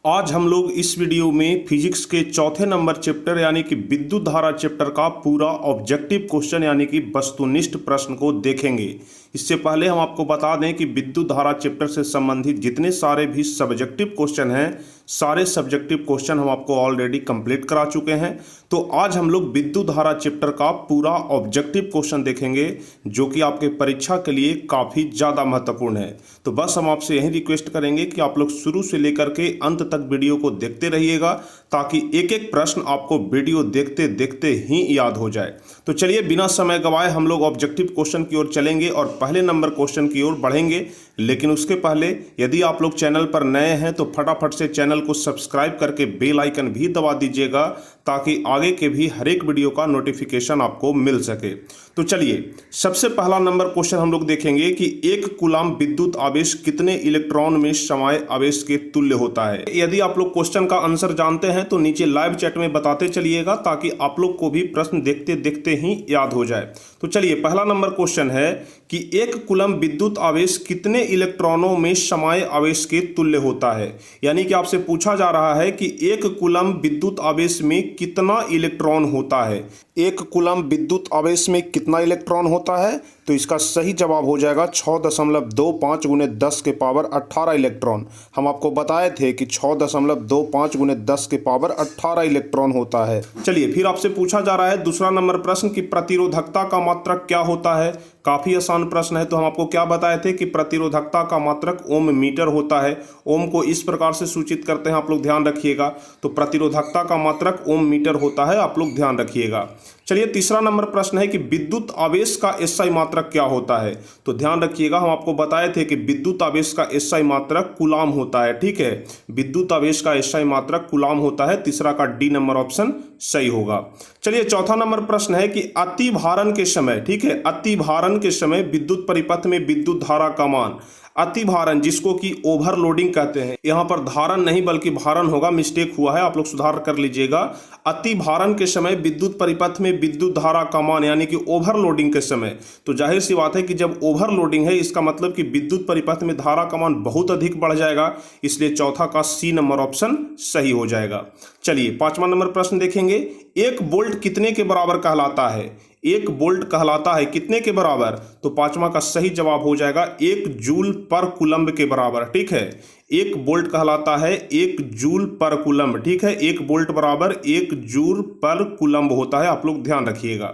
आज हम लोग इस वीडियो में फिजिक्स के चौथे नंबर चैप्टर यानी कि विद्युत धारा चैप्टर का पूरा ऑब्जेक्टिव क्वेश्चन यानी कि वस्तुनिष्ठ प्रश्न को देखेंगे। इससे पहले हम आपको बता दें कि विद्युत धारा चैप्टर से संबंधित जितने सारे भी सब्जेक्टिव क्वेश्चन हैं, सारे सब्जेक्टिव क्वेश्चन हम आपको ऑलरेडी कंप्लीट करा चुके हैं। तो आज हम लोग विद्युत धारा चैप्टर का पूरा ऑब्जेक्टिव क्वेश्चन देखेंगे, जो कि आपके परीक्षा के लिए काफ़ी ज़्यादा महत्वपूर्ण है। तो बस हम आपसे यही रिक्वेस्ट करेंगे कि आप लोग शुरू से लेकर के अंत तक वीडियो को देखते रहिएगा, ताकि एक एक प्रश्न आपको वीडियो देखते देखते ही याद हो जाए। तो चलिए बिना समय गवाए हम लोग ऑब्जेक्टिव क्वेश्चन की ओर चलेंगे और पहले नंबर क्वेश्चन की ओर बढ़ेंगे। लेकिन उसके पहले यदि आप लोग चैनल पर नए हैं तो फटाफट से चैनल को सब्सक्राइब करके बेल आइकन भी दबा दीजिएगा, ताकि आगे के भी हर एक वीडियो का नोटिफिकेशन आपको मिल सके। तो चलिए सबसे पहला नंबर क्वेश्चन हम लोग देखेंगे कि एक कूलम्ब विद्युत आवेश कितने इलेक्ट्रॉन में समाये आवेश के तुल्य होता है। यदि आप लोग क्वेश्चन का आंसर जानते हैं तो नीचे लाइव चैट में बताते चलिएगा, ताकि आप लोग को भी प्रश्न देखते देखते ही याद हो जाए। तो चलिए पहला नंबर क्वेश्चन है कि एक कूलम्ब विद्युत आवेश कितने इलेक्ट्रॉनों में समाये आवेश के तुल्य होता है। यानी कि आपसे पूछा जा रहा है कि एक कूलम्ब विद्युत आवेश में कितना इलेक्ट्रॉन होता है। एक कूलम्ब विद्युत आवेश में कितना इलेक्ट्रॉन होता है, तो इसका सही जवाब हो जाएगा 6.25 गुने 10 के पावर 18 इलेक्ट्रॉन। हम आपको बताए थे कि 6.25 गुने 10 के पावर 18 इलेक्ट्रॉन होता है। चलिए फिर आपसे पूछा जा रहा है दूसरा नंबर प्रश्न कि प्रतिरोधकता का मात्रक क्या होता है। काफ़ी आसान प्रश्न है। तो हम आपको क्या बताए थे कि प्रतिरोधकता का मात्रक ओम मीटर होता है। ओम को इस प्रकार से सूचित करते हैं, आप लोग ध्यान रखिएगा। तो प्रतिरोधकता का मात्रक ओम मीटर होता है, आप लोग ध्यान रखिएगा। चलिए तीसरा नंबर प्रश्न है कि विद्युत आवेश का एसआई मात्रक क्या होता है। तो ध्यान रखिएगा, हम आपको बताए थे कि विद्युत आवेश का एसआई मात्रक कूलाम होता है। ठीक है, विद्युत आवेश का एसआई मात्रक कूलाम होता है। तीसरा का डी नंबर ऑप्शन सही होगा। चलिए चौथा नंबर प्रश्न है कि अति भारण के समय, ठीक है, अति भारण के समय विद्युत परिपथ में विद्युत धारा का मान। अति भारण जिसको कि ओवरलोडिंग कहते हैं, यहाँ पर धारण नहीं बल्कि भारण होगा, मिस्टेक हुआ है, आप लोग सुधार कर लीजिएगा। अति भारण के समय विद्युत परिपथ में विद्युत धारा का मान यानी कि ओवरलोडिंग के समय। तो जाहिर सी बात है कि जब ओवरलोडिंग है इसका मतलब कि विद्युत परिपथ में धारा का मान बहुत अधिक बढ़ जाएगा, इसलिए चौथा का सी नंबर ऑप्शन सही हो जाएगा। चलिए पांचवा नंबर प्रश्न देखेंगे। एक वोल्ट कितने के बराबर कहलाता है। एक वोल्ट कहलाता है कितने के बराबर, तो पांचवा का सही जवाब हो जाएगा 1 जूल पर कूलम्ब के बराबर। ठीक है, 1 वोल्ट कहलाता है 1 जूल पर कूलम्ब। ठीक है, 1 वोल्ट बराबर 1 जूल पर कूलम्ब होता है, आप लोग ध्यान रखिएगा।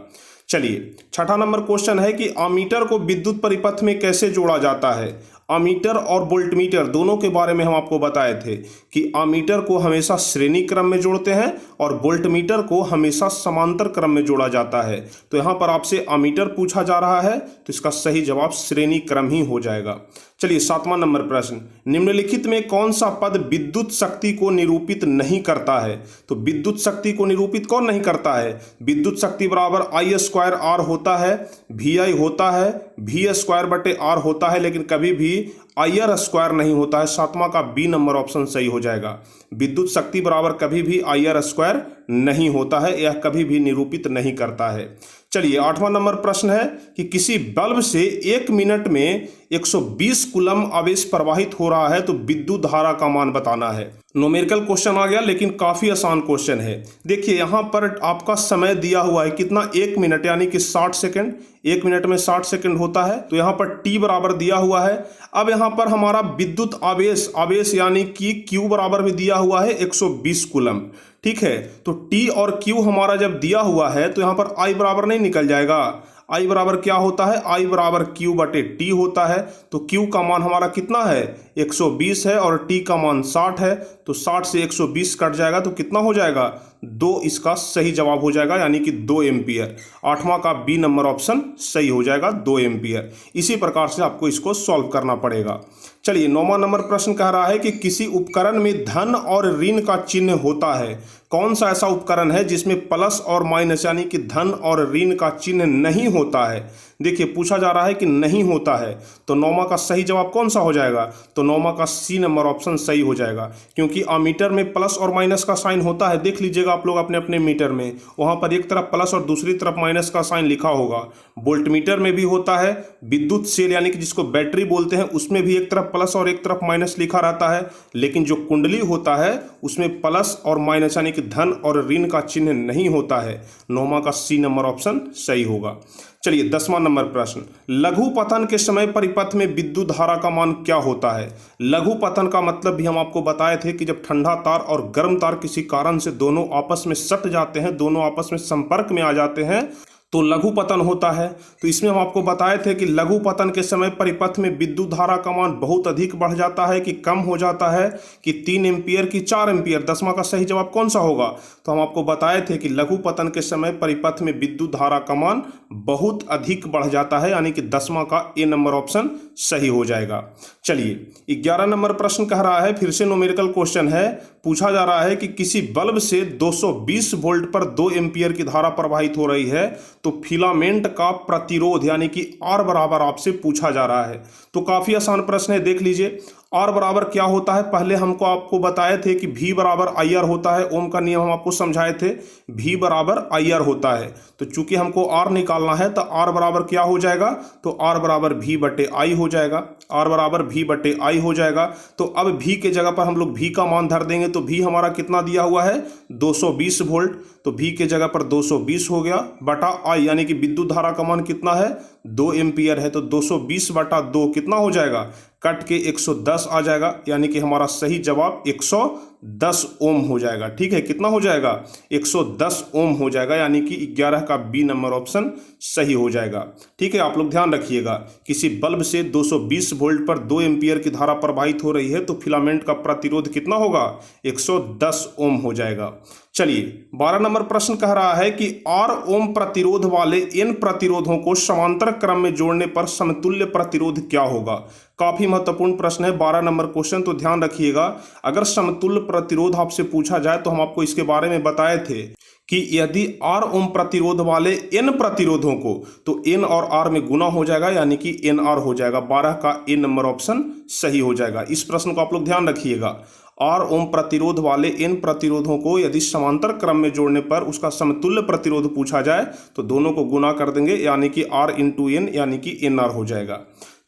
चलिए छठा नंबर क्वेश्चन है कि अमीटर को विद्युत परिपथ में कैसे जोड़ा जाता है। अमीटर और वोल्टमीटर दोनों के बारे में हम आपको बताए थे कि अमीटर को हमेशा श्रेणी क्रम में जोड़ते हैं और वोल्टमीटर को हमेशा समांतर क्रम में जोड़ा जाता है। तो यहाँ पर आपसे अमीटर पूछा जा रहा है, तो इसका सही जवाब श्रेणी क्रम ही हो जाएगा। चलिए सातवां नंबर प्रश्न, निम्नलिखित में कौन सा पद विद्युत शक्ति को निरूपित नहीं करता है। तो विद्युत शक्ति को निरूपित कौन नहीं करता है। विद्युत शक्ति बराबर आई स्क्वायर आर होता है, वी आई होता है, वी स्क्वायर बटे आर होता है, लेकिन कभी भी आई आर स्क्वायर नहीं होता है। सातवां का बी नंबर ऑप्शन सही हो जाएगा। विद्युत शक्ति बराबर कभी भी आई आर स्क्वायर नहीं होता है, यह कभी भी निरूपित नहीं करता है। चलिए आठवां नंबर प्रश्न है कि किसी बल्ब से 1 मिनट में 120 कूलम्ब आवेश प्रवाहित हो रहा है, तो विद्युत धारा का मान बताना है। न्यूमेरिकल क्वेश्चन आ गया, लेकिन काफ़ी आसान क्वेश्चन है। देखिए यहाँ पर आपका समय दिया हुआ है कितना, 1 मिनट यानी कि 60 सेकंड। 1 मिनट में 60 सेकंड होता है, तो यहाँ पर t बराबर दिया हुआ है। अब यहाँ पर हमारा विद्युत आवेश यानी कि q बराबर भी दिया हुआ है 120 कूलम्ब। ठीक है, तो t और q हमारा जब दिया हुआ है तो यहाँ पर I बराबर नहीं निकल जाएगा। I बराबर क्या होता है, I बराबर Q बटे T होता है। तो Q का मान हमारा कितना है, 120 है, और T का मान 60 है। तो 60 से 120 कट जाएगा तो कितना हो जाएगा, 2। इसका सही जवाब हो जाएगा यानी कि 2 एम्पियर। आठवां का बी नंबर ऑप्शन सही हो जाएगा, 2 एम्पियर। इसी प्रकार से आपको इसको सॉल्व करना पड़ेगा। चलिए 9वां नंबर प्रश्न कह रहा है कि किसी उपकरण में धन और ऋण का चिन्ह होता है। कौन सा ऐसा उपकरण है जिसमें प्लस और माइनस यानी कि धन और ऋण का चिन्ह नहीं होता है। देखिए पूछा जा रहा है कि नहीं होता है, तो 9वां का सही जवाब कौन सा हो जाएगा? तो 9वां का सी नंबर ऑप्शन सही हो जाएगा, क्योंकि अमीटर में प्लस और माइनस का साइन होता है। देख लीजिएगा आप लोग अपने अपने मीटर में, वहां पर एक तरफ प्लस और दूसरी तरफ माइनस का साइन लिखा होगा। वोल्टमीटर में भी होता है, विद्युत सेल यानी कि जिसको बैटरी बोलते हैं उसमें भी एक तरफ प्लस और एक तरफ माइनस लिखा रहता है, लेकिन जो कुंडली होता है उसमें प्लस और माइनस यानी कि धन और ऋण का चिन्ह नहीं होता है। 9वां का सी नंबर ऑप्शन सही होगा। चलिए 10वां नंबर प्रश्न, लघु पतन के समय परिपथ में विद्युत धारा का मान क्या होता है? लघु पतन का मतलब भी हम आपको बताए थे कि जब ठंडा तार और गर्म तार किसी कारण से दोनों आपस में सट जाते हैं, दोनों आपस में संपर्क में आ जाते हैं, तो लघु पतन होता है। तो इसमें हम आपको बताए थे कि लघु पतन के समय परिपथ में विद्युत धारा का मान बहुत अधिक बढ़ जाता है कि कम हो जाता है, कि 3 एम्पियर की 4 एम्पियर। 10वां का सही जवाब कौन सा होगा? तो हम आपको बताए थे कि लघु पतन के समय परिपथ में विद्युत धारा का मान बहुत अधिक बढ़ जाता है, यानी कि 10वां का ए नंबर ऑप्शन सही हो जाएगा। चलिए 11 नंबर प्रश्न कह रहा है, फिर से न्यूमेरिकल क्वेश्चन है। पूछा जा रहा है कि किसी बल्ब से 220 वोल्ट पर 2 एम्पियर की धारा प्रवाहित हो रही है, तो फिलामेंट का प्रतिरोध यानी कि आर बराबर आपसे पूछा जा रहा है। तो काफी आसान प्रश्न है, देख लीजिए। आर बराबर क्या होता है, पहले हमको आपको बताए थे कि V बराबर आई आर होता है। ओम का नियम हम आपको समझाए थे, V बराबर आई आर होता है। तो चूंकि हमको आर निकालना है तो आर बराबर क्या हो जाएगा? तो आर बराबर V बटे आई हो जाएगा। आर बराबर V बटे आई हो जाएगा। तो अब V के जगह पर हम लोग V का मान धर देंगे, तो V हमारा कितना दिया हुआ है? 220 वोल्ट। तो V के जगह पर 220 हो गया बटा आई, यानी कि विद्युत धारा का मान कितना है? 2 एम्पियर है। तो 220 बटा 2 कितना हो जाएगा? कट के 110 आ जाएगा, यानी कि हमारा सही जवाब 110 ओम हो जाएगा। ठीक है, कितना हो जाएगा? 110 ओम हो जाएगा, यानी कि 11 का बी नंबर ऑप्शन सही हो जाएगा। ठीक है, आप लोग ध्यान रखिएगा, किसी बल्ब से 220 वोल्ट पर 2 एम्पियर की धारा प्रवाहित हो रही है, तो फिलामेंट का प्रतिरोध कितना होगा? 110 ओम हो जाएगा। चलिए 12 नंबर प्रश्न कह रहा है कि R ओम प्रतिरोध वाले N प्रतिरोधों को समांतर क्रम में जोड़ने पर समतुल्य प्रतिरोध क्या होगा? काफी महत्वपूर्ण प्रश्न है 12 नंबर क्वेश्चन, तो ध्यान रखिएगा। अगर समतुल्य प्रतिरोध आपसे पूछा जाए तो हम आपको इसके बारे में बताए थे कि यदि R ओम प्रतिरोध वाले N प्रतिरोधों को, तो N और R में गुना हो जाएगा, यानी कि NR हो जाएगा। 12 का ए नंबर ऑप्शन सही हो जाएगा। इस प्रश्न को आप लोग ध्यान रखिएगा। R ओम प्रतिरोध वाले N प्रतिरोधों को यदि समांतर क्रम में जोड़ने पर उसका समतुल्य प्रतिरोध पूछा जाए तो दोनों को गुना कर देंगे, यानी कि R इंटू N यानी कि NR हो जाएगा।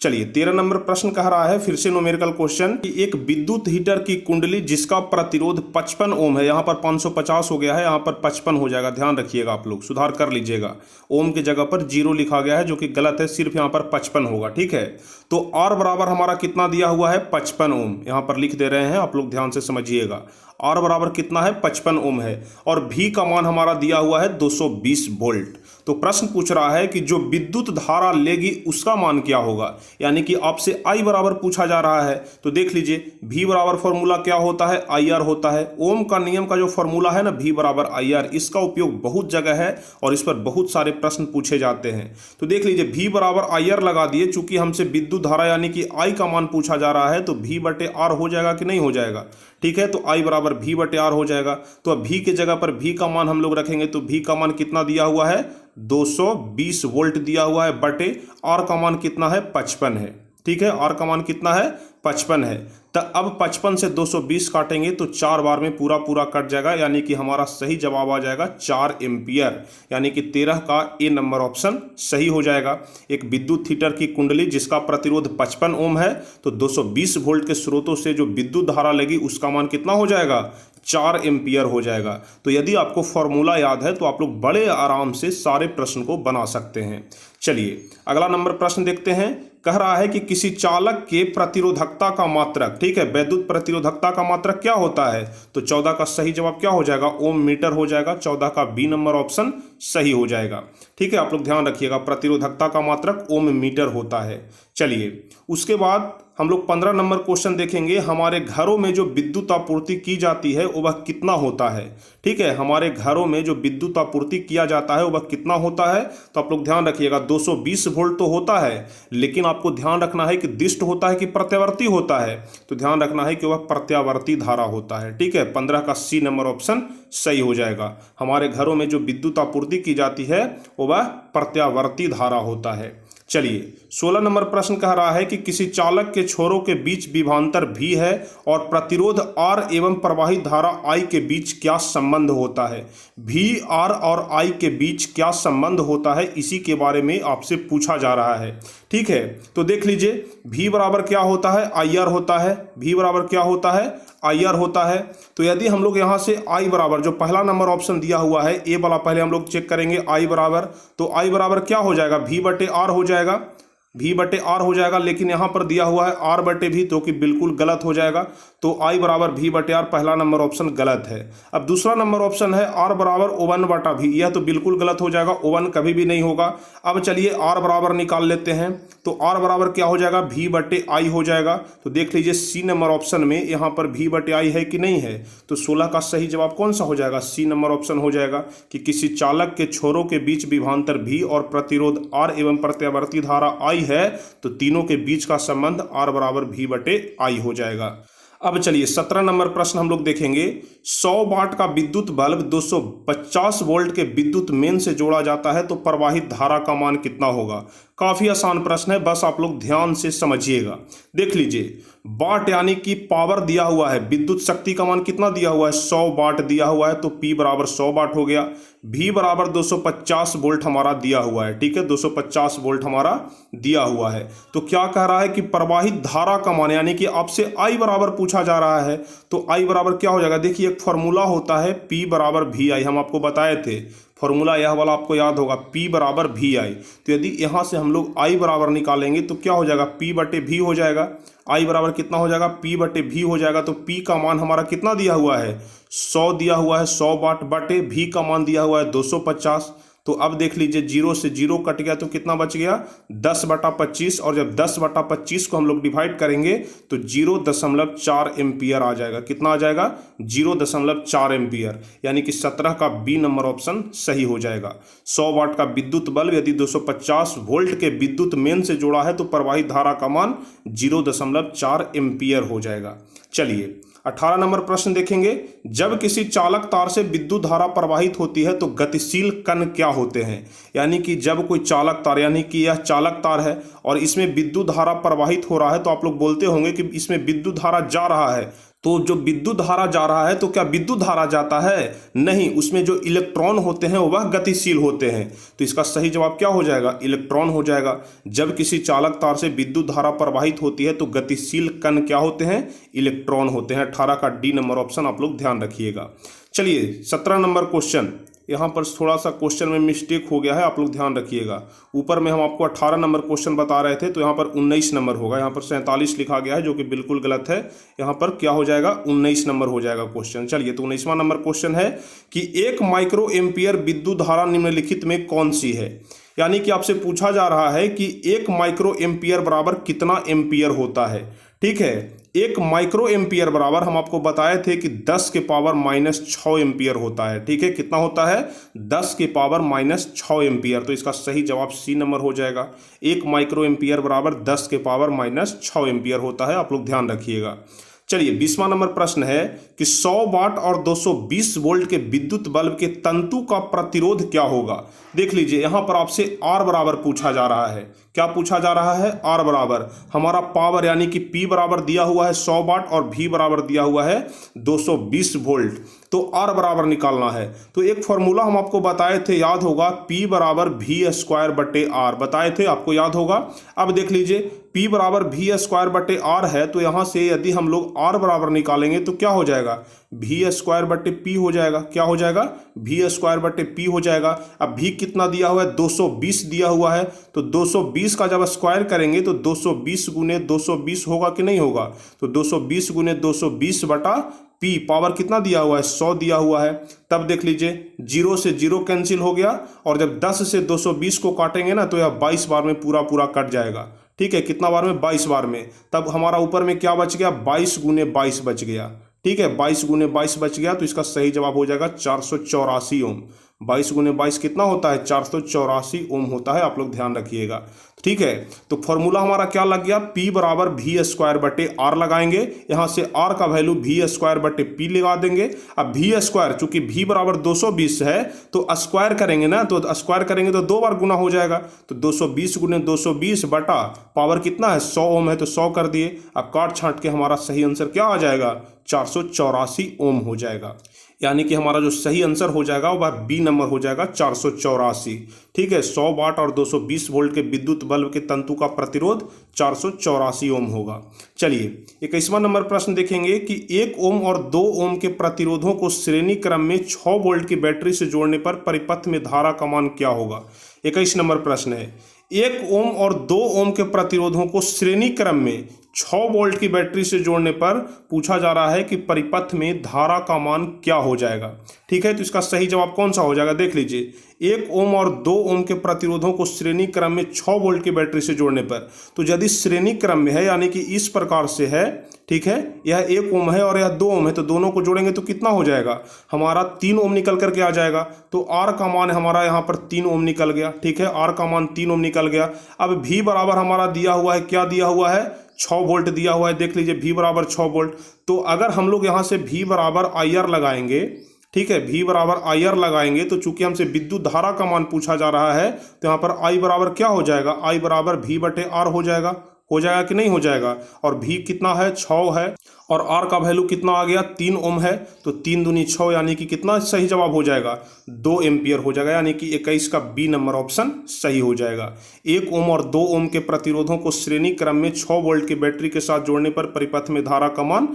चलिए 13 नंबर प्रश्न कह रहा है, फिर से न्यूमेरिकल क्वेश्चन, कि एक विद्युत हीटर की कुंडली जिसका प्रतिरोध 55 ओम है, यहाँ पर 550 हो गया है, यहाँ पर 55 हो जाएगा। ध्यान रखिएगा, आप लोग सुधार कर लीजिएगा। ओम की जगह पर 0 लिखा गया है, जो कि गलत है, सिर्फ यहाँ पर 55 होगा। ठीक है, तो R बराबर हमारा कितना दिया हुआ है? 55 ओम। यहाँ पर लिख दे रहे हैं, आप लोग ध्यान से समझिएगा। R बराबर कितना है? 55 ओम है। और V का मान हमारा दिया हुआ है 220 वोल्ट। तो प्रश्न पूछ रहा है कि जो विद्युत धारा लेगी उसका मान क्या होगा, यानी कि आपसे I बराबर पूछा जा रहा है। तो देख लीजिए, V बराबर फॉर्मूला क्या होता है? IR होता है। ओम का नियम का जो फॉर्मूला है ना, V बराबर IR, इसका उपयोग बहुत जगह है और इस पर बहुत सारे प्रश्न पूछे जाते हैं। तो देख लीजिए, V बराबर IR लगा दिए, चूंकि हमसे विद्युत धारा यानी कि I का मान पूछा जा रहा है, तो V बटे R हो जाएगा कि नहीं हो जाएगा? ठीक है, तो I बराबर V बटे R हो जाएगा। तो अब V के जगह पर V का मान हम लोग रखेंगे, तो V का मान कितना दिया हुआ है? 220 वोल्ट दिया हुआ है, बटे R का मान कितना है? 55 है। ठीक है, R का मान कितना है? 55 है। तो अब 55 से 220 काटेंगे तो 4 बार में पूरा पूरा कट जाएगा, यानी कि हमारा सही जवाब आ जाएगा 4 एम्पियर, यानी कि 13 का ए नंबर ऑप्शन सही हो जाएगा। एक विद्युत हीटर की कुंडली जिसका प्रतिरोध 55 ओम है, तो 220 वोल्ट के स्रोतों से जो विद्युत धारा लगी उसका मान कितना हो जाएगा? 4 एम्पियर हो जाएगा। तो यदि आपको फॉर्मूला याद है तो आप लोग बड़े आराम से सारे प्रश्न को बना सकते हैं। चलिए अगला नंबर प्रश्न देखते हैं। कह रहा है कि किसी चालक के प्रतिरोधकता का मात्रक, ठीक है, वैद्युत प्रतिरोधकता का मात्रक क्या होता है? तो 14 का सही जवाब क्या हो जाएगा? ओम मीटर हो जाएगा। 14 का बी नंबर ऑप्शन सही हो जाएगा। ठीक है, आप लोग ध्यान रखिएगा, प्रतिरोधकता का मात्रक ओम मीटर होता है। चलिए उसके बाद हम लोग 15 नंबर क्वेश्चन देखेंगे। हमारे घरों में जो विद्युत आपूर्ति की जाती है वह कितना होता है? ठीक है, हमारे घरों में जो विद्युत आपूर्ति किया जाता है वह कितना होता है? तो आप लोग ध्यान रखिएगा, 220 वोल्ट तो होता है, लेकिन आपको ध्यान रखना है कि दिष्ट होता है कि प्रत्यावर्ती होता है। तो ध्यान रखना है कि वह प्रत्यावर्ती धारा होता है। ठीक है, 15 का सी नंबर ऑप्शन सही हो जाएगा। हमारे घरों में जो विद्युत आपूर्ति की जाती है वह प्रत्यावर्ती धारा होता है। चलिए 16 नंबर प्रश्न कह रहा है कि किसी चालक के छोरों के बीच विभवांतर V है और प्रतिरोध R एवं प्रवाहित धारा I के बीच क्या संबंध होता है। V, R और I के बीच क्या संबंध होता है, इसी के बारे में आपसे पूछा जा रहा है। ठीक है, तो देख लीजिए V बराबर क्या होता है, IR होता है। V बराबर क्या होता है, IR होता है। तो यदि हम लोग यहाँ से I बराबर, जो पहला नंबर ऑप्शन दिया हुआ है ए वाला, पहले हम लोग चेक करेंगे I बराबर, तो I बराबर क्या हो जाएगा, V बटे R हो जाएगा, V बटे R हो जाएगा। लेकिन यहाँ पर दिया हुआ है R बटे V, तो कि बिल्कुल गलत हो जाएगा। तो I बराबर V बटे R, पहला नंबर ऑप्शन गलत है। अब दूसरा नंबर ऑप्शन है R बराबर O1 बटा V, यह तो बिल्कुल गलत हो जाएगा, O1 कभी भी नहीं होगा। अब चलिए R बराबर निकाल लेते हैं, तो R बराबर क्या हो जाएगा, V बटे I हो जाएगा। तो देख लीजिए सी नंबर ऑप्शन में यहाँ पर V बटे I है कि नहीं है। तो 16 का सही जवाब कौन सा हो जाएगा, सी नंबर ऑप्शन हो जाएगा कि किसी चालक के छोरों के बीच विभवांतर V और प्रतिरोध R एवं प्रत्यावर्ती धारा I है, तो तीनों के बीच का संबंध R बराबर V बटे I हो जाएगा। अब चलिए 17 नंबर प्रश्न हम लोग देखेंगे। 100 वाट का विद्युत बल्ब 250 वोल्ट के विद्युत मेन से जोड़ा जाता है, तो प्रवाहित धारा का मान कितना होगा। काफी आसान प्रश्न है, बस आप लोग ध्यान से समझिएगा। देख लीजिए वाट यानी कि पावर दिया हुआ है, विद्युत शक्ति का मान कितना दिया हुआ है, 100 वाट दिया हुआ है, तो P बराबर 100 वाट हो गया। V बराबर 250 वोल्ट हमारा दिया हुआ है। ठीक है, 250 वोल्ट हमारा दिया हुआ है। तो क्या कह रहा है कि प्रवाहित धारा का मान, यानी कि आपसे I बराबर पूछा जा रहा है, तो I बराबर क्या हो जाएगा। देखिए एक फॉर्मूला होता है P बराबर VI, हम आपको बताए थे फॉर्मूला, यह वाला आपको याद होगा, P बराबर VI। तो यदि यहाँ से हम लोग I बराबर निकालेंगे तो क्या हो जाएगा, P बटे V हो जाएगा। I बराबर कितना हो जाएगा, P बटे V हो जाएगा। तो P का मान हमारा कितना दिया हुआ है, 100 दिया हुआ है, 100 वाट, बटे V का मान दिया हुआ है 250। तो अब देख लीजिए 0 से 0 कट गया, तो कितना बच गया, 10 बटा 25। और जब 10 बटा 25 को हम लोग डिवाइड करेंगे तो 0.4 एम्पियर आ जाएगा। कितना आ जाएगा, 0.4 एम्पियर, यानी कि 17 का बी नंबर ऑप्शन सही हो जाएगा। 100 वाट का विद्युत बल्ब यदि 250 वोल्ट के विद्युत मेन से जोड़ा है, तो प्रवाहित धारा का मान 0.4 एम्पियर हो जाएगा। चलिए 18 नंबर प्रश्न देखेंगे। जब किसी चालक तार से विद्युत धारा प्रवाहित होती है, तो गतिशील कण क्या होते हैं। यानी कि जब कोई चालक तार, यानी कि यह चालक तार है और इसमें विद्युत धारा प्रवाहित हो रहा है, तो आप लोग बोलते होंगे कि इसमें विद्युत धारा जा रहा है। तो जो विद्युत धारा जा रहा है, तो क्या विद्युत धारा जाता है, नहीं, उसमें जो इलेक्ट्रॉन होते हैं वह गतिशील होते हैं। तो इसका सही जवाब क्या हो जाएगा, इलेक्ट्रॉन हो जाएगा। जब किसी चालक तार से विद्युत धारा प्रवाहित होती है, तो गतिशील कण क्या होते हैं, इलेक्ट्रॉन होते हैं। 18 का डी नंबर ऑप्शन आप लोग ध्यान रखिएगा। चलिए 17 नंबर क्वेश्चन, यहाँ पर थोड़ा सा क्वेश्चन में मिस्टेक हो गया है, आप लोग ध्यान रखिएगा। ऊपर में हम आपको 18 नंबर क्वेश्चन बता रहे थे, तो यहाँ पर 19 नंबर होगा, यहाँ पर 47 लिखा गया है, जो कि बिल्कुल गलत है। यहाँ पर क्या हो जाएगा, 19 नंबर हो जाएगा क्वेश्चन। चलिए तो 19वां नंबर क्वेश्चन है कि 1 माइक्रो एम्पियर विद्युत धारा निम्नलिखित में कौन सी है। यानी कि आपसे पूछा जा रहा है कि 1 माइक्रो एम्पियर बराबर कितना एम्पियर होता है। ठीक है, 1 माइक्रो एम्पियर बराबर हम आपको बताए थे कि 10 के पावर -6 एम्पियर होता है। ठीक है, कितना होता है, 10 के पावर -6 एम्पियर। तो इसका सही जवाब सी नंबर हो जाएगा। 1 माइक्रो एम्पियर बराबर 10 के पावर -6 एम्पियर होता है, आप लोग ध्यान रखिएगा। चलिए 20वां नंबर प्रश्न है कि 100 वाट और 220 वोल्ट के विद्युत बल्ब के तंतु का प्रतिरोध क्या होगा। देख लीजिए यहाँ पर आपसे R बराबर पूछा जा रहा है। क्या पूछा जा रहा है, R बराबर हमारा पावर, यानी कि P बराबर दिया हुआ है 100 वाट और V बराबर दिया हुआ है 220 वोल्ट। तो R बराबर निकालना है। तो एक फॉर्मूला हम आपको बताए थे, याद होगा, P बराबर V² बटे R, बताए थे, आपको याद होगा। अब देख लीजिए P बराबर V² बटे R है, तो यहाँ से यदि हम लोग R बराबर निकालेंगे तो क्या हो जाएगा, V² बटे P हो जाएगा। क्या हो जाएगा, V² बटे P हो जाएगा। अब V कितना दिया हुआ है, 220 दिया हुआ है, तो 220 का जब स्क्वायर करेंगे तो 220 गुने 220 होगा कि नहीं होगा। तो 220 गुने 220 बटा P, पावर कितना दिया हुआ है, 100 दिया हुआ है। तब देख लीजिए 0 से 0 कैंसिल हो गया, और जब 10 से 220 को काटेंगे ना, तो यह 22 बार में पूरा कट जाएगा। ठीक है, कितना बार में, 22 बार में। तब हमारा ऊपर में क्या बच गया, 22 गुने 22 बच गया। ठीक है, 22 गुने 22 बच गया, तो इसका सही जवाब हो जाएगा 484 ओम। 22 गुने 22 कितना होता है, 484 ओम होता है, आप लोग ध्यान रखिएगा। ठीक है, तो फॉर्मूला हमारा क्या लग गया, P बराबर वी स्क्वायर बटे आर लगाएंगे, यहाँ से आर का वैल्यू वी स्क्वायर बटे पी लगा देंगे। अब वी स्क्वायर चूंकि V बराबर 220 है तो स्क्वायर करेंगे ना, तो स्क्वायर करेंगे तो 2 बार गुना हो जाएगा, तो 220 गुने 220 बटा पावर कितना है 100 ओम है तो 100 कर दिए। अब काट छांट के हमारा सही आंसर क्या आ जाएगा, 484 ओम हो जाएगा। यानी कि हमारा जो सही आंसर हो जाएगा वह बी नंबर हो जाएगा 484। ठीक है, 100 वाट और 220 वोल्ट के विद्युत बल्ब के तंतु का प्रतिरोध 484 ओम होगा। चलिए 21वां नंबर प्रश्न देखेंगे कि 1 ओम और 2 ओम के प्रतिरोधों को श्रेणी क्रम में 6 वोल्ट की बैटरी से जोड़ने पर परिपथ में धारा का मान क्या होगा। 21 नंबर प्रश्न है, 1 ओम और 2 ओम के प्रतिरोधों को श्रेणी क्रम में 6 वोल्ट की बैटरी से जोड़ने पर पूछा जा रहा है कि परिपथ में धारा का मान क्या हो जाएगा। ठीक है, तो इसका सही जवाब कौन सा हो जाएगा, देख लीजिए। 1 ओम और 2 ओम के प्रतिरोधों को श्रेणी क्रम में 6 वोल्ट की बैटरी से जोड़ने पर, तो यदि श्रेणी क्रम में है यानी कि इस प्रकार से है, ठीक है, यह 1 ओम है और यह 2 ओम है, तो दोनों को जोड़ेंगे तो कितना हो जाएगा, हमारा 3 ओम निकल करके आ जाएगा। तो आर का मान हमारा यहाँ पर 3 ओम निकल गया। ठीक है, आर का मान 3 ओम निकल गया। अब भी बराबर हमारा दिया हुआ है, क्या दिया हुआ है, 6 वोल्ट दिया हुआ है। देख लीजिए भी बराबर 6 वोल्ट। तो अगर हम लोग यहाँ से भी बराबर आई आर लगाएंगे, ठीक है, भी बराबर आई आर लगाएंगे, तो चूंकि हमसे विद्युत धारा का मान पूछा जा रहा है तो यहाँ पर आई बराबर क्या हो जाएगा, आई बराबर भी बटे आर हो जाएगा कि नहीं हो जाएगा। और भी कितना है, 6 है, और आर का वैल्यू कितना आ गया, 3 ओम है, तो 3 दूनी 6 यानी कि कितना सही जवाब हो जाएगा, 2 एम्पियर हो जाएगा। यानी कि 21 का बी नंबर ऑप्शन सही हो जाएगा। 1 ओम और 2 ओम के प्रतिरोधों को श्रेणी क्रम में 6 वोल्ट की बैटरी के साथ जोड़ने पर परिपथ में धारा का मान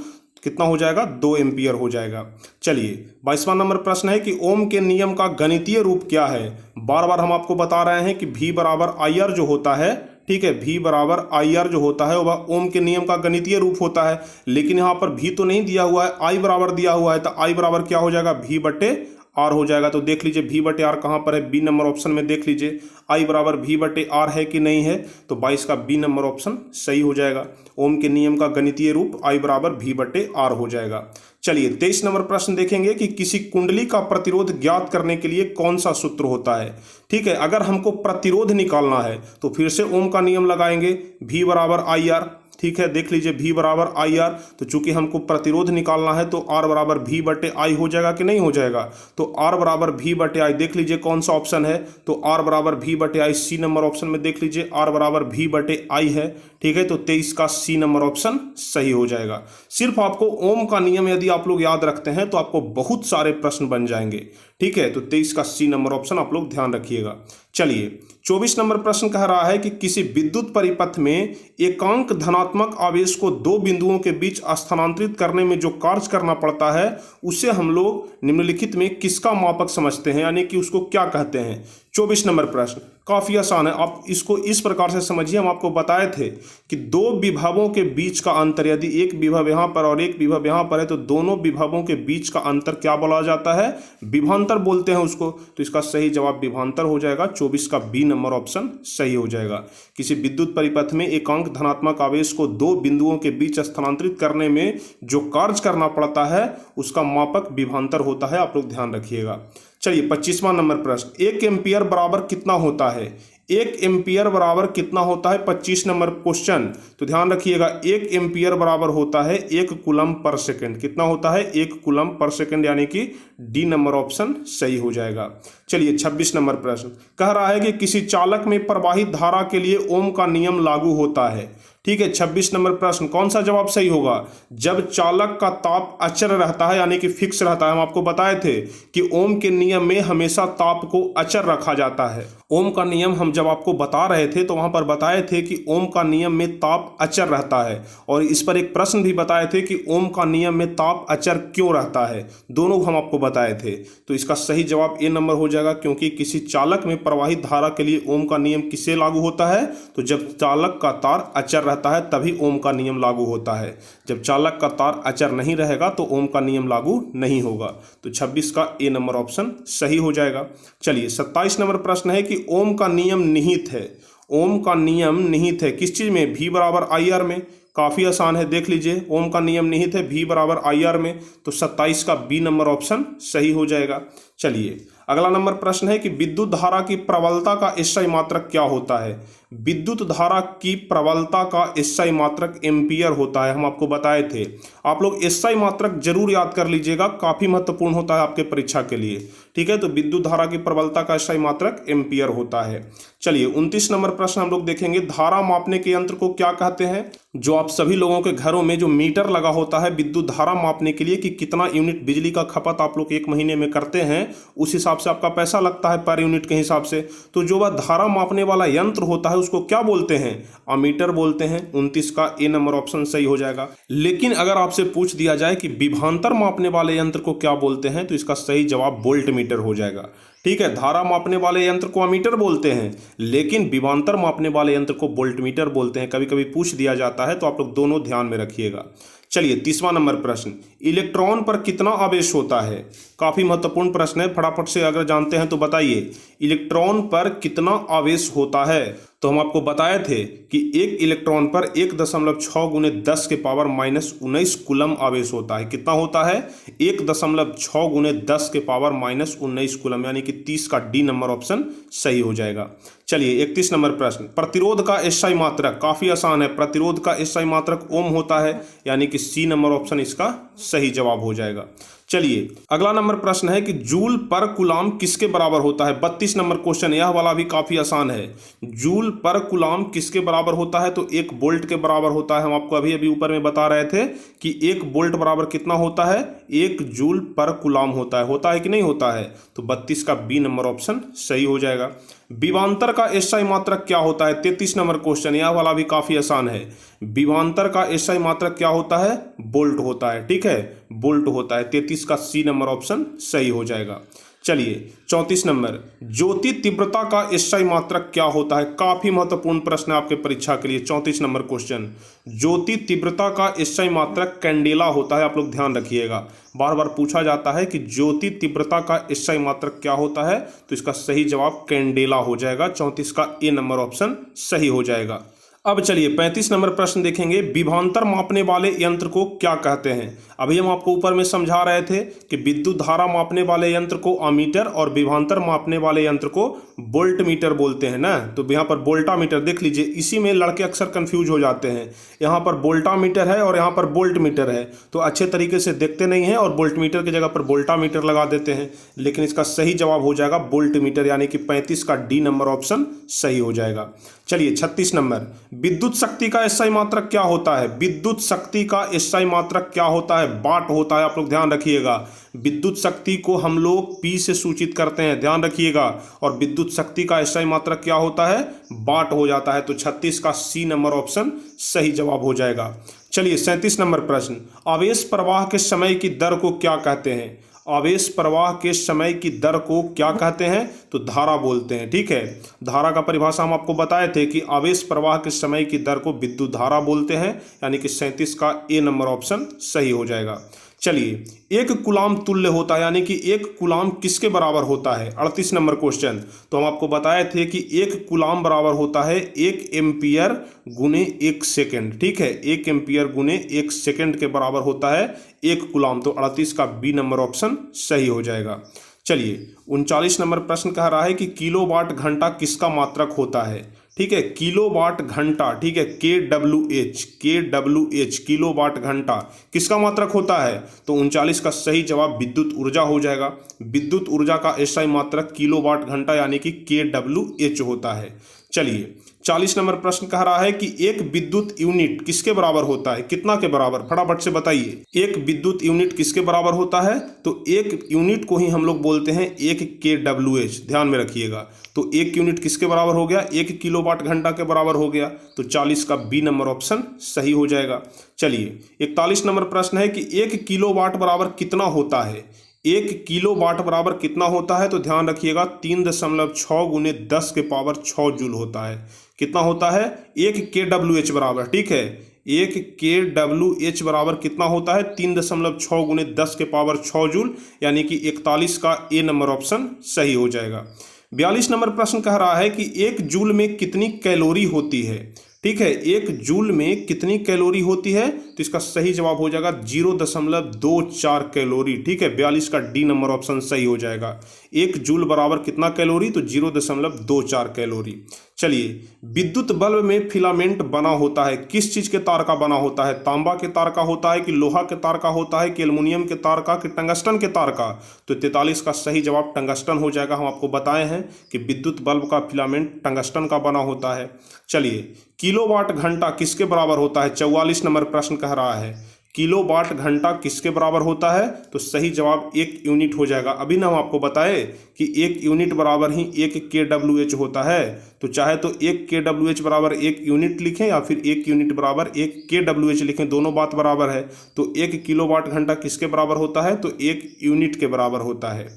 कितना हो जाएगा, 2 एम्पियर हो जाएगा। चलिए 22वां नंबर प्रश्न है कि ओम के नियम का गणितीय रूप क्या है। बार बार हम आपको बता रहे हैं कि भी बराबर आई आर जो होता है, ठीक है, भी बराबर आई आर जो होता है वह ओम के नियम का गणितीय रूप होता है। लेकिन यहाँ पर भी तो नहीं दिया हुआ है, आई बराबर दिया हुआ है, तो आई बराबर क्या हो जाएगा, भी बटे आर हो जाएगा। तो देख लीजिए भी बटे आर कहाँ पर है, बी नंबर ऑप्शन में देख लीजिए आई बराबर भी बटे आर है कि नहीं है, तो 22 का बी नंबर ऑप्शन सही हो जाएगा। ओम के नियम का गणितीय रूप आई बराबर भी बटे आर हो जाएगा। चलिए 23 नंबर प्रश्न देखेंगे कि किसी कुंडली का प्रतिरोध ज्ञात करने के लिए कौन सा सूत्र होता है। ठीक है, अगर हमको प्रतिरोध निकालना है तो फिर से ओम का नियम लगाएंगे, भी बराबर आई आर। ठीक है, देख लीजिए भी बराबर आई आर, तो चूंकि हमको प्रतिरोध निकालना है तो आर बराबर भी बटे आई हो जाएगा कि नहीं हो जाएगा। तो आर बराबर भी बटे आई, देख लीजिए कौन सा ऑप्शन है, तो आर बराबर भी बटे आई, सी नंबर ऑप्शन में देख लीजिए आर बराबर भी बटे आई है। ठीक है, तो 23 का सी नंबर ऑप्शन सही हो जाएगा। सिर्फ आपको ओम का नियम यदि आप लोग याद रखते हैं तो आपको बहुत सारे प्रश्न बन जाएंगे। ठीक है, तो 23 का सी नंबर ऑप्शन आप लोग ध्यान रखिएगा। चलिए 24 नंबर प्रश्न कह रहा है कि किसी विद्युत परिपथ में एकांक धनात्मक आवेश को 2 बिंदुओं के बीच स्थानांतरित करने में जो कार्य करना पड़ता है उसे हम लोग निम्नलिखित में किसका मापक समझते हैं, यानी कि उसको क्या कहते हैं। 24 नंबर प्रश्न काफ़ी आसान है, आप इसको इस प्रकार से समझिए। हम आपको बताए थे कि 2 विभवों के बीच का अंतर, यदि एक विभव यहाँ पर और एक विभव यहाँ पर है तो दोनों विभवों के बीच का अंतर क्या बोला जाता है, विभवांतर बोलते हैं उसको। तो इसका सही जवाब विभवांतर हो जाएगा। 24 का बी नंबर ऑप्शन सही हो जाएगा। किसी विद्युत परिपथ में एकांक धनात्मक आवेश को 2 बिंदुओं के बीच स्थानांतरित करने में जो कार्य करना पड़ता है उसका मापक विभवांतर होता है, आप लोग ध्यान रखिएगा। चलिए 25वां नंबर प्रश्न, 1 एम्पियर बराबर कितना होता है। 1 एम्पियर बराबर कितना होता है, 25 नंबर क्वेश्चन। तो ध्यान रखिएगा 1 एम्पियर बराबर होता है 1 कूलम पर सेकंड। कितना होता है, 1 कूलम पर सेकंड, यानी कि डी नंबर ऑप्शन सही हो जाएगा। चलिए 26 नंबर प्रश्न कह रहा है कि किसी चालक में प्रवाहित धारा के लिए ओम का नियम लागू होता है। ठीक है, 26 नंबर प्रश्न कौन सा जवाब सही होगा, जब चालक का ताप अचर रहता है यानी कि फिक्स रहता है। हम आपको बताए थे कि ओम के नियम में हमेशा ताप को अचर रखा जाता है। ओम का नियम हम जब आपको बता रहे थे तो वहां पर बताए थे कि ओम का नियम में ताप अचर रहता है, और इस पर एक प्रश्न भी बताए थे कि ओम का नियम में ताप अचर क्यों रहता है, दोनों हम आपको बताए थे। तो इसका सही जवाब ए नंबर हो जाएगा, क्योंकि किसी चालक में प्रवाहित धारा के लिए ओम का नियम किससे लागू होता है, तो जब चालक का तार अचर रहता है तभी ओम का नियम लागू होता है। जब चालक का तार अचर नहीं रहेगा तो ओम का नियम लागू नहीं होगा। तो 26 का ए नंबर ऑप्शन सही हो जाएगा। चलिए 27 नंबर प्रश्न है कि ओम का नियम निहित है। ओम का नियम निहित है किस चीज में, भी बराबर आई आर में। काफी आसान है, देख लीजिए ओम का नियम निहित है भी बराबर आई आर में। तो 27 का बी नंबर ऑप्शन सही हो जाएगा। चलिए अगला नंबर प्रश्न है कि विद्युत धारा की प्रबलता का एसआई मात्रक क्या होता है। विद्युत धारा की प्रबलता का एसआई मात्रक एम्पियर होता है, हम आपको बताए थे। आप लोग एसआई मात्रक जरूर याद कर लीजिएगा, काफी महत्वपूर्ण होता है आपके परीक्षा के लिए। ठीक है, तो विद्युत धारा की प्रबलता का एसआई मात्रक एम्पियर होता है। चलिए 29 नंबर प्रश्न हम लोग देखेंगे, धारा मापने के यंत्र को क्या कहते हैं। जो आप सभी लोगों के घरों में जो मीटर लगा होता है विद्युत धारा मापने के लिए कि कितना यूनिट बिजली का खपत आप लोग एक महीने में करते हैं, उस हिसाब से आपका पैसा लगता है पर यूनिट के हिसाब से। तो जो वह धारा मापने वाला यंत्र होता है उसको क्या बोलते हैं, अमीटर बोलते हैं। 29 का ए नंबर ऑप्शन सही हो जाएगा। लेकिन अगर आपसे पूछ दिया जाए कि विभवांतर मापने वाले यंत्र को क्या बोलते हैं, तो इसका सही जवाब वोल्ट मीटर हो जाएगा। ठीक है, धारा मापने वाले यंत्र को अमीटर बोलते हैं, लेकिन विभवांतर मापने वाले यंत्र को वोल्ट मीटर बोलते हैं। कभी कभी पूछ दिया जाता है, तो आप लोग दोनों ध्यान में रखिएगा। चलिए 30वां नंबर प्रश्न, इलेक्ट्रॉन पर कितना आवेश होता है। काफी महत्वपूर्ण प्रश्न है, फटाफट से अगर जानते हैं तो बताइए, इलेक्ट्रॉन पर कितना आवेश होता है। तो हम आपको बताए थे कि एक इलेक्ट्रॉन पर 1.6 गुने 10 के पावर -19 कूलम आवेश होता है। कितना होता है, 1.6 गुने 10 के पावर -19 कूलम, यानी कि 30 का डी नंबर ऑप्शन सही हो जाएगा। चलिए 31 नंबर प्रश्न, प्रतिरोध का एसआई मात्रक, काफी आसान है, प्रतिरोध का एसआई मात्रक ओम होता है, यानी कि सी नंबर ऑप्शन इसका सही जवाब हो जाएगा। चलिए अगला नंबर प्रश्न है कि जूल पर कूलाम किसके बराबर होता है। 32 नंबर क्वेश्चन, यह वाला भी काफी आसान है। जूल पर कूलाम किसके बराबर होता है, तो 1 वोल्ट के बराबर होता है। हम आपको अभी अभी ऊपर में बता रहे थे कि 1 वोल्ट बराबर कितना होता है, 1 जूल पर कूलाम होता है कि नहीं होता है। तो 32 का बी नंबर ऑप्शन सही हो जाएगा। विभवांतर का एसआई मात्रक क्या होता है। 33 नंबर क्वेश्चन, यह वाला भी काफी आसान है। विभवांतर का एसआई मात्रक क्या होता है, वोल्ट होता है। ठीक है, वोल्ट होता है। 33 का सी नंबर ऑप्शन सही हो जाएगा। चलिए 34 नंबर, ज्योति तीव्रता का एसआई मात्रक क्या होता है। काफी महत्वपूर्ण प्रश्न है आपके परीक्षा के लिए। 34 नंबर क्वेश्चन, ज्योति तीव्रता का एसआई मात्रक कैंडेला होता है। आप लोग ध्यान रखिएगा, बार बार पूछा जाता है कि ज्योति तीव्रता का एसआई मात्रक क्या होता है, तो इसका सही जवाब कैंडेला हो जाएगा। 34 का ए नंबर ऑप्शन सही हो जाएगा। अब चलिए 35 नंबर प्रश्न देखेंगे, विभवांतर मापने वाले यंत्र को क्या कहते हैं। अभी हम आपको ऊपर में समझा रहे थे कि विद्युत धारा मापने वाले यंत्र को अमीटर और विभवांतर मापने वाले यंत्र को वोल्ट मीटर बोलते हैं ना। तो यहाँ पर वोल्टा मीटर देख लीजिए, इसी में लड़के अक्सर कंफ्यूज हो जाते हैं। यहाँ पर वोल्टा मीटर है और यहाँ पर वोल्ट मीटर है, तो अच्छे तरीके से देखते नहीं हैं और वोल्ट मीटर की जगह पर वोल्टा मीटर लगा देते हैं। लेकिन इसका सही जवाब हो जाएगा वोल्ट मीटर, यानी कि 35 का डी नंबर ऑप्शन सही हो जाएगा। चलिए 36 नंबर, विद्युत शक्ति का एसआई मात्रक क्या होता है। विद्युत शक्ति का एसआई मात्रक क्या होता है, वाट होता है। आप लोग ध्यान रखिएगा, विद्युत शक्ति को हम लोग पी से सूचित करते हैं, ध्यान रखिएगा। और विद्युत शक्ति का एसआई मात्रक क्या होता है, वाट हो जाता है। तो 36 का सी नंबर ऑप्शन सही जवाब हो जाएगा। चलिए 37 नंबर प्रश्न, आवेश प्रवाह के समय की दर को क्या कहते हैं। आवेश प्रवाह के समय की दर को क्या कहते हैं, तो धारा बोलते हैं। ठीक है, धारा का परिभाषा हम आपको बताए थे कि आवेश प्रवाह के समय की दर को विद्युत धारा बोलते हैं, यानी कि 37 का ए नंबर ऑप्शन सही हो जाएगा। चलिए 1 कूलाम तुल्य होता है, यानी कि 1 कूलाम किसके बराबर होता है। 38 नंबर क्वेश्चन, तो हम आपको बताए थे कि 1 कूलाम बराबर होता है 1 एम्पियर गुने 1 सेकेंड। ठीक है, 1 एम्पियर गुने 1 सेकेंड के बराबर होता है 1 कूलाम। तो 38 का बी नंबर ऑप्शन सही हो जाएगा। चलिए 39 नंबर प्रश्न कह रहा है कि किलोवाट घंटा किसका मात्रक होता है। ठीक है, किलोवाट घंटा, ठीक है, KWH किलोवाट घंटा किसका मात्रक होता है। तो 39 का सही जवाब विद्युत ऊर्जा हो जाएगा। विद्युत ऊर्जा का एसआई मात्रक किलोवाट घंटा, यानी कि KWH होता है। चलिए 40 नंबर प्रश्न कह रहा है कि एक विद्युत यूनिट किसके बराबर होता है, कितना के बराबर, फटाफट से बताइए। एक विद्युत यूनिट किसके बराबर होता है, तो एक यूनिट को ही हम लोग बोलते हैं 1 KWH, ध्यान में रखिएगा। तो 1 यूनिट किसके बराबर हो गया, 1 किलोवाट घंटा के बराबर हो गया। तो 40 का बी नंबर ऑप्शन सही हो जाएगा। चलिए 41 नंबर प्रश्न है कि 1 किलोवाट बराबर कितना होता है। 1 किलोवाट बराबर कितना होता है, तो ध्यान रखिएगा 3.6 गुने 10 के पावर 6 जूल होता है। कितना होता है, 1 KWH बराबर, ठीक है, 1 KWH बराबर कितना होता है, 3.6 गुने 10 के पावर 6 जूल, यानी कि 41 का ए नंबर ऑप्शन सही हो जाएगा। 42 नंबर प्रश्न कह रहा है कि 1 जूल में कितनी कैलोरी होती है। ठीक है, 1 जूल में कितनी कैलोरी होती है? तो इसका सही जवाब हो जाएगा 0.24 कैलोरी। ठीक है, 42 का डी नंबर ऑप्शन सही हो जाएगा। 1 जूल बराबर कितना कैलोरी? तो 0.24 कैलोरी। चलिए, विद्युत बल्ब में फिलामेंट बना होता है, किस चीज के तार का बना होता है? तांबा के तार का होता है कि लोहा के तार का होता है कि एल्युमिनियम के तार का कि टंगस्टन के तार का? तो 43 का सही जवाब टंगस्टन हो जाएगा। हम आपको बताए हैं कि विद्युत बल्ब का फिलामेंट टंगस्टन का बना होता है। चलिए, किलोवाट घंटा किसके बराबर होता है? 44 नंबर प्रश्न कह रहा है किलोवाट घंटा किसके बराबर होता है? तो सही जवाब 1 यूनिट हो जाएगा। अभी ना हम आपको बताए कि 1 यूनिट बराबर ही 1 kWh होता है। तो चाहे तो 1 kWh बराबर 1 यूनिट लिखें या फिर 1 यूनिट बराबर 1 kWh लिखें, दोनों बात बराबर है। तो 1 किलोवाट घंटा किसके बराबर होता है? तो 1 यूनिट के बराबर होता है।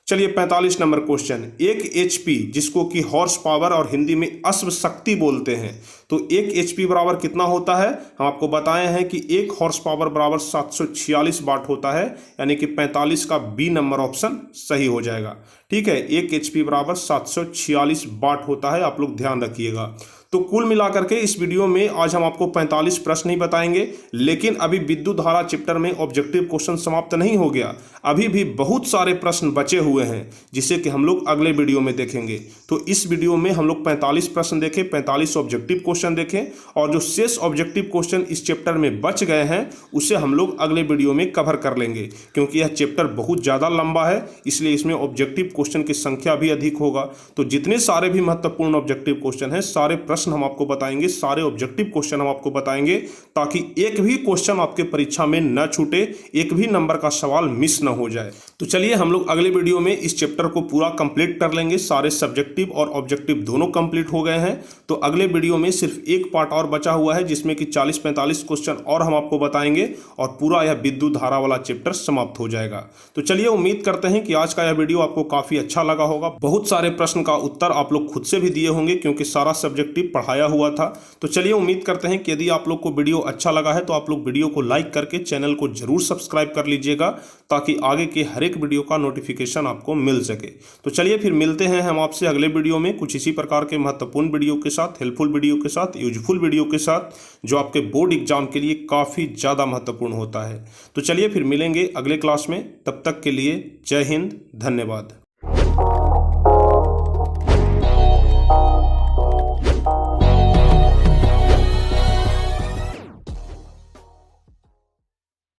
चलिए, 45 नंबर क्वेश्चन, 1 HP जिसको कि हॉर्स पावर और हिंदी में अश्व शक्ति बोलते हैं, तो 1 HP बराबर कितना होता है? हम आपको बताए हैं कि 1 हॉर्स पावर बराबर 746 वाट होता है, यानी कि 45 का बी नंबर ऑप्शन सही हो जाएगा। ठीक है, 1 HP बराबर 746 वाट होता है, आप लोग ध्यान रखिएगा। तो कुल मिलाकर के इस वीडियो में आज हम आपको 45 प्रश्न ही बताएंगे, लेकिन अभी विद्युत धारा चैप्टर में ऑब्जेक्टिव क्वेश्चन समाप्त नहीं हो गया। अभी भी बहुत सारे प्रश्न बचे हुए हैं जिसे कि हम लोग अगले वीडियो में देखेंगे। तो इस वीडियो में हम लोग 45 प्रश्न देखें, 45 ऑब्जेक्टिव क्वेश्चन देखें, और जो शेष ऑब्जेक्टिव क्वेश्चन इस चैप्टर में बच गए हैं उसे हम लोग अगले वीडियो में कवर कर लेंगे, क्योंकि यह चैप्टर बहुत ज़्यादा लंबा है, इसलिए इसमें ऑब्जेक्टिव क्वेश्चन की संख्या भी अधिक होगा। तो जितने सारे भी महत्वपूर्ण ऑब्जेक्टिव क्वेश्चन हैं, सारे प्रश्न हम आपको बताएंगे, सारे ऑब्जेक्टिव क्वेश्चन हम आपको बताएंगे, ताकि एक भी क्वेश्चन आपके परीक्षा में न छूटे, एक भी नंबर का सवाल मिस न हो जाए। तो चलिए, हम लोग अगले वीडियो में इस चैप्टर को पूरा कंप्लीट कर लेंगे। सारे सब्जेक्टिव और ऑब्जेक्टिव दोनों कंप्लीट हो गए हैं। तो अगले वीडियो में सिर्फ एक पार्ट और बचा हुआ है, जिसमें कि 40-45 क्वेश्चन और हम आपको बताएंगे, और पूरा यह विद्युत धारा वाला चैप्टर समाप्त हो जाएगा। तो चलिए, उम्मीद करते हैं कि आज का यह वीडियो आपको काफी अच्छा लगा होगा। बहुत सारे प्रश्न का उत्तर आप लोग खुद से भी दिए होंगे, क्योंकि सारा सब्जेक्टिव पढ़ाया हुआ था। तो चलिए, उम्मीद करते हैं कि यदि आप लोग को वीडियो अच्छा लगा है तो आप लोग वीडियो को लाइक करके चैनल को जरूर सब्सक्राइब कर लीजिएगा, ताकि आगे के हर एक वीडियो का नोटिफिकेशन आपको मिल सके। तो चलिए, फिर मिलते हैं हम आपसे अगले वीडियो में कुछ इसी प्रकार के महत्वपूर्ण वीडियो के साथ, हेल्पफुल वीडियो के साथ, यूजफुल वीडियो के साथ, जो आपके बोर्ड एग्जाम के लिए काफी ज्यादा महत्वपूर्ण होता है। तो चलिए, फिर मिलेंगे अगले क्लास में। तब तक के लिए जय हिंद, धन्यवाद।